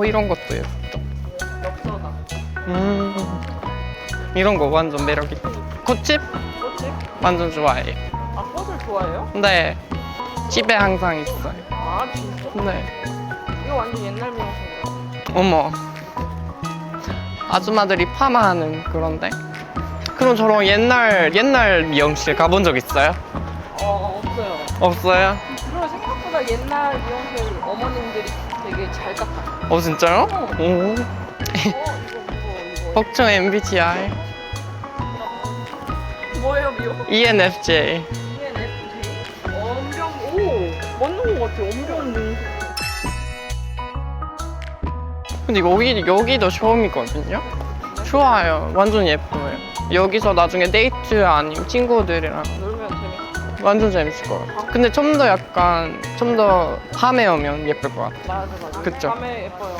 이런 것도 예쁘다. 엽서다. 이런 거 완전 매력있다. 꽃집? 꽃집? 완전 좋아해요. 아, 꽃을 좋아해요? 네. 집에 항상 있어요. 아, 진짜? 네. 이거 완전 옛날 미용실이야. 어머. 아줌마들이 파마하는 그런데? 그럼 저런 옛날 미용실 가본 적 있어요? 없어요. 없어요? 그리고 생각보다 옛날 미용실 어머님들이 되게 잘 깎아. 진짜요? 오. 이거. 복층 MBTI 뭐예요, 미용? ENFJ. ENFJ? 맞는 것 같아. 엄청 미용실. 근데 여기도 처음이거든요? 좋아요. 완전 예뻐요. 여기서 나중에 데이트 아니면 친구들이랑 놀면 재밌어. 완전 재밌을 것 같아요. 근데 좀 더 밤에 오면 예쁠 것 같아요. 맞아. 그쵸? 밤에 예뻐요.